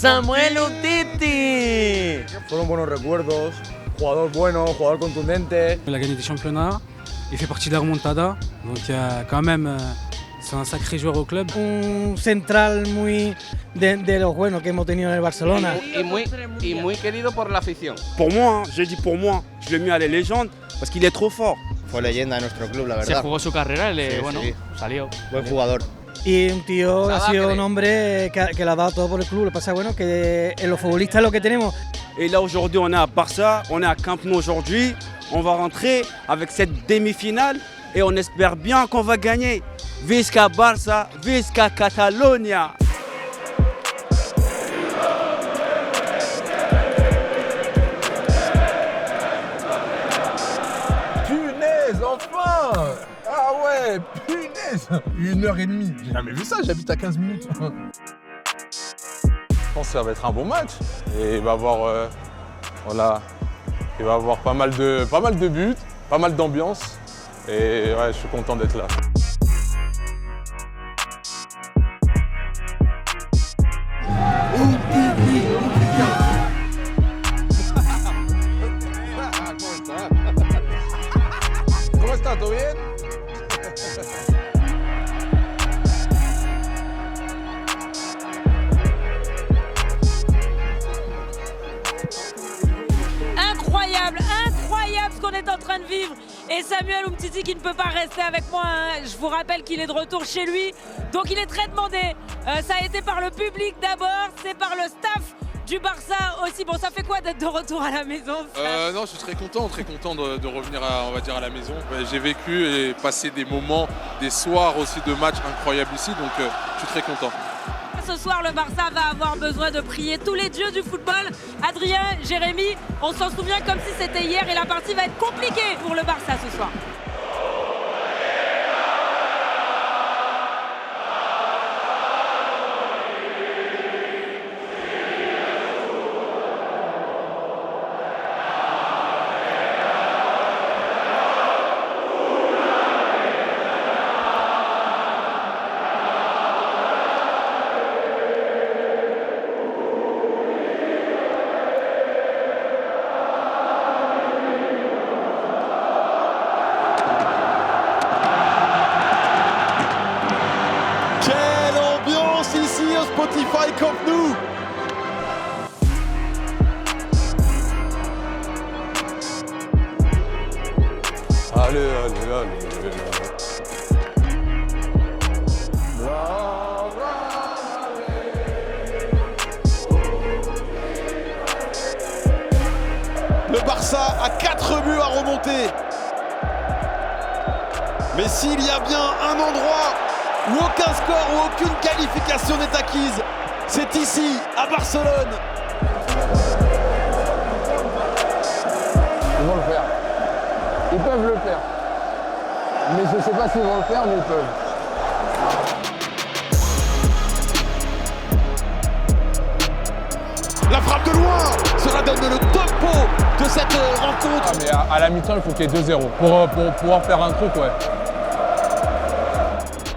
Samuel Umtiti. Fueron buenos recuerdos, jugador bueno, jugador contundente. Il a gagné des championnats, il fait partie de la remontada, donc quand même c'est un sacré joueur au club. Un central muy de los buenos que hemos tenido en el Barcelona. Y muy querido por la afición. Pour moi, je dis pour moi, je l'ai mis à la légende parce qu'il est trop fort. Fue leyenda de nuestro club, la verdad. Se jugó su carrera, Sí. salió. Buen jugador. Y un tío ha sido un hombre que lo ha dado todo por el club. Lo que pasa bueno que en los futbolistas lo que tenemos. Et là aujourd'hui on est à Barça, on est à Camp Nou aujourd'hui, on va rentrer avec cette demi-finale et on espère bien qu'on va gagner. Visca Barça, Visca Catalonia. Punaise, enfin! Ah ouais, punaise! 1h30, j'ai jamais vu ça, j'habite à 15 minutes. Je pense que ça va être un bon match et il va avoir, il va avoir pas mal de buts, pas mal d'ambiance et ouais, je suis content d'être là. ¿Cómo está? ¿Todo bien? Incroyable ce qu'on est en train de vivre. Et Samuel Umtiti qui ne peut pas rester avec moi. Je vous rappelle qu'il est de retour chez lui. Donc il est très demandé. Ça a été par le public d'abord, c'est par le staff du Barça aussi. Bon, ça fait quoi d'être de retour à la maison? Non, je suis très content de revenir à la maison. J'ai vécu et passé des moments, des soirs aussi de matchs incroyables ici, donc je suis très content. Ce soir, le Barça va avoir besoin de prier tous les dieux du football. Adrien, Jérémy, on s'en souvient comme si c'était hier et la partie va être compliquée pour le Barça ce soir. Spotify Camp Nou. Allez. Le Barça a 4 buts à remonter. Mais s'il y a bien un endroit où aucun score ou aucune qualification n'est acquise, c'est ici, à Barcelone. Ils vont le faire. Ils peuvent le faire. Mais je ne sais pas s'ils vont le faire, mais ils peuvent. La frappe de loin, cela donne le tempo de cette rencontre. Ah, mais à la mi-temps, il faut qu'il y ait 2-0 pour pouvoir faire un truc, ouais.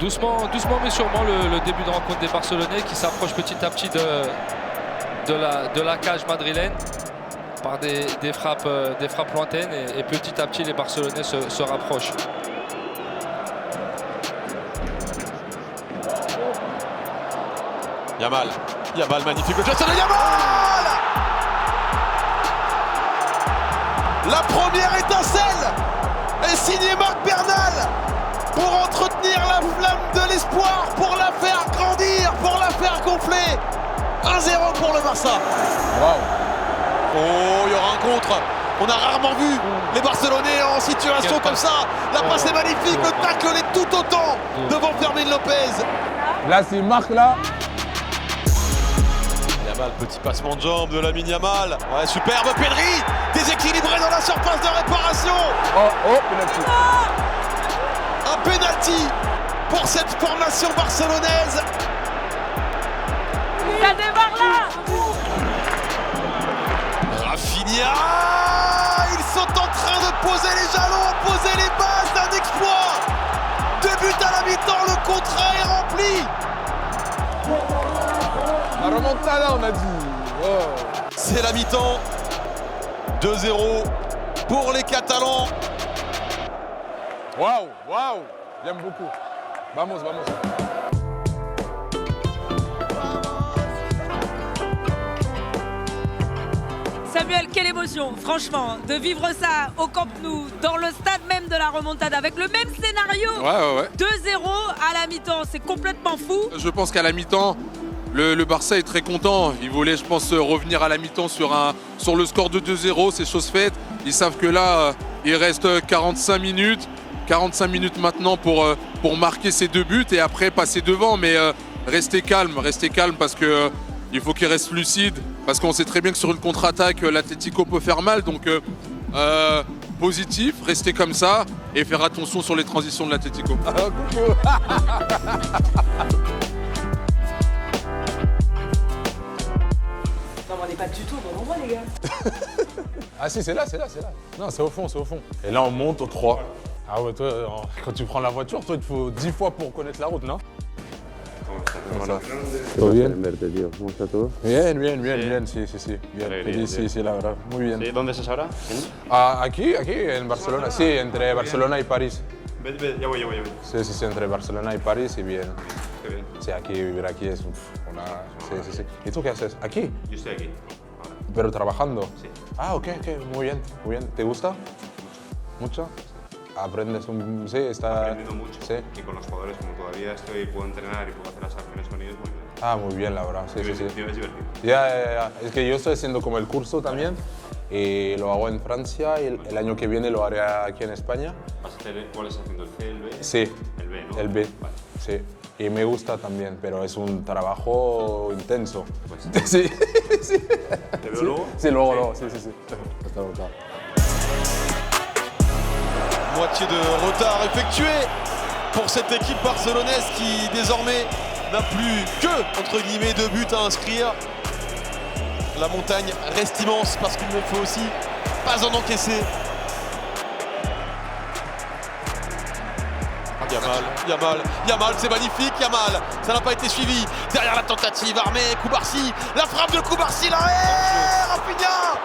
Doucement mais sûrement le début de rencontre des Barcelonais qui s'approchent petit à petit de la cage madrilène par des frappes lointaines et petit à petit les Barcelonais se rapprochent. Yamal, magnifique le geste de Yamal. La première étincelle est signée Marc Bernal pour entretenir la flamme de l'espoir, pour la faire grandir, pour la faire gonfler. 1-0 pour le Barça. Wow. Oh, il y aura un contre. On a rarement vu les Barcelonais en situation comme ça. La passe est magnifique, le tacle l'est tout autant devant Fermín López. Là, c'est Marc là. Yamal, petit passement de jambe de Lamine Yamal. Ouais, superbe Pedri, déséquilibré dans la surface de réparation. Oh, penalty. Un penalty pour cette formation barcelonaise. Ça démarre là. Rafinha, ils sont en train de poser les jalons, poser les bases d'un exploit. 2 buts à la mi-temps, le contrat est rempli. La remontada, on a dit. Oh. C'est la mi-temps. 2-0 pour les Catalans. Waouh, waouh. J'aime beaucoup. Vamos, vamos. Samuel, quelle émotion, franchement, de vivre ça au Camp Nou, dans le stade même de la remontada, avec le même scénario. Ouais. 2-0 à la mi-temps, c'est complètement fou. Je pense qu'à la mi-temps, le Barça est très content. Ils voulaient, je pense, revenir à la mi-temps sur le score de 2-0, c'est chose faite. Ils savent que là, il reste 45 minutes. 45 minutes maintenant pour marquer ces 2 buts et après passer devant. Mais restez calme parce que il faut qu'ils restent lucides. Parce qu'on sait très bien que sur une contre-attaque, l'Atlético peut faire mal. Donc positif, rester comme ça et faire attention sur les transitions de l'Atlético. Non, on n'est pas du tout au bon endroit, les gars. Ah si, c'est là. Non, c'est au fond. Et là, on monte au 3. Ah ouais, toi, quand tu prends la voiture, toi, il te faut 10 fois pour connaître la route, non? ¿Todo bien? ¿Cómo está todo? Bien, sí. Bien, sí, la verdad, muy bien. ¿Dónde estás ahora? Aquí, en Barcelona, sí, entre Barcelona y París. Ya voy. Sí, entre Barcelona y París y bien. Qué bien. Sí, vivir aquí es una... Sí. ¿Y tú qué haces? ¿Aquí? Yo estoy aquí. ¿Pero trabajando? Sí. Ah, ok, muy bien. ¿Te gusta? Mucho. Aprendes sí, está... Aprendiendo mucho. Sí. Y con los jugadores, como todavía puedo entrenar y puedo hacer las acciones con ellos, muy bien. Ah, muy bien, la verdad. Sí. Es divertido. Ya. Es que yo estoy haciendo como el curso también y lo hago en Francia y el año que viene lo haré aquí en España. ¿Cuál estás haciendo? ¿El C, el B? Sí. El B, ¿no? El B, vale. sí. Y me gusta también, pero es un trabajo intenso. Pues, sí. ¿Te veo luego? Sí, luego. Sí. Hasta luego. Moitié de retard effectué pour cette équipe barcelonaise qui désormais n'a plus que, entre guillemets, 2 buts à inscrire. La montagne reste immense parce qu'il ne faut aussi pas en encaisser. Yamal, c'est magnifique, Yamal, ça n'a pas été suivi. Derrière la tentative armée, Koubarsi, la frappe de Koubarsi, l'arrêt, Rafinha.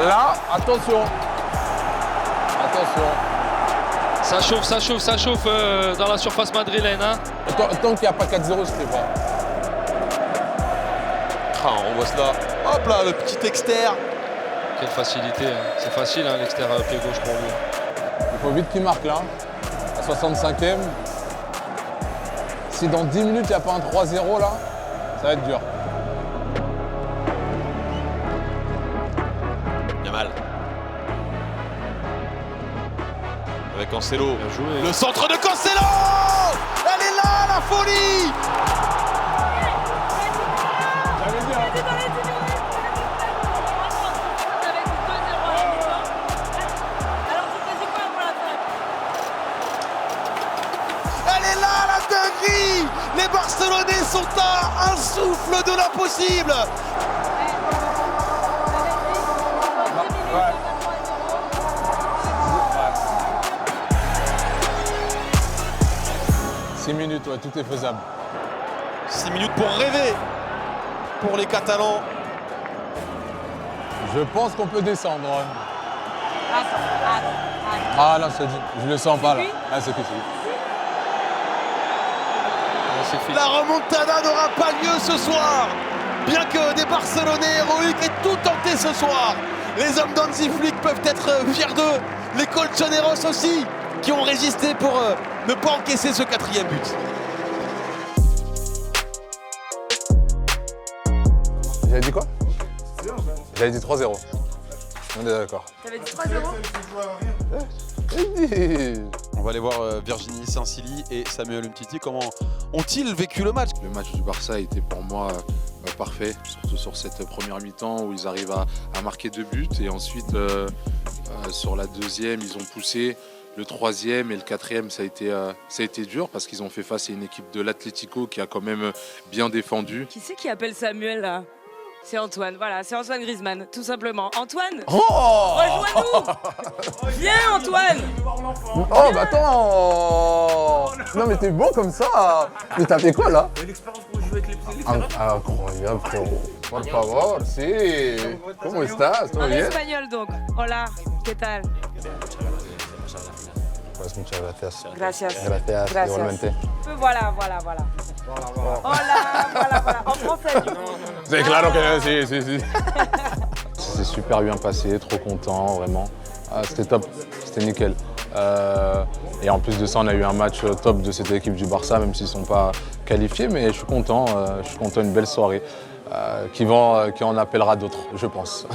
Là, attention. Ça chauffe dans la surface madrilène. Hein. Tant qu'il n'y a pas 4-0, je ne sais pas. On voit cela. Hop là, le petit externe. Quelle facilité. Hein. C'est facile, hein, l'extérieur pied gauche pour lui. Il faut vite qu'il marque là. À 65e. Si dans 10 minutes, il n'y a pas un 3-0 là, ça va être dur. Yamal. Avec Cancelo. Le centre de Cancelo. Elle est là, la folie. Elle est là, la dinguerie. Les Barcelonais sont à un souffle de l'impossible. Ouais. 6 minutes, ouais, tout est faisable. 6 minutes pour rêver pour les Catalans. Je pense qu'on peut descendre. Ah non, je le sens pas là. Ah, c'est qui La remontada n'aura pas lieu ce soir. Bien que des Barcelonais héroïques aient tout tenté ce soir. Les hommes d'Hansi Flick peuvent être fiers d'eux. Les Colchoneros aussi, qui ont résisté pour ne pas encaisser ce 4e but. J'avais dit quoi? J'avais dit 3-0. On est d'accord. T'avais dit 3-0? On va aller voir Virginie Saint-Silly et Samuel Umtiti. Comment ont-ils vécu le match? Le match du Barça était pour moi parfait, surtout sur cette première mi-temps où ils arrivent à marquer 2 buts et ensuite sur la deuxième ils ont poussé, le troisième et le quatrième ça a été dur parce qu'ils ont fait face à une équipe de l'Atlético qui a quand même bien défendu. Qui c'est qui appelle Samuel là? C'est Antoine, voilà, c'est Antoine Griezmann, tout simplement. Antoine, rejoins-nous. Viens Antoine. Oh bah attends. Non mais t'es bon comme ça. Mais t'as fait quoi là? L'expérience pour jouer avec les Incroyable, frérot. Por favor, sí. ¿Cómo estás? ¿Todo En bien? espagnol donc. Hola, ¿qué tal? Pues muchas gracias. Gracias. Gracias, Gracias. igualmente. Voilà. Hola. En français, du coup. C'est claro que sí. C'est super bien passé, trop content, vraiment. C'était top, c'était nickel. Et en plus de ça, on a eu un match top de cette équipe du Barça, même s'ils ne sont pas qualifiés, mais je suis content, une belle soirée qui en appellera d'autres, je pense.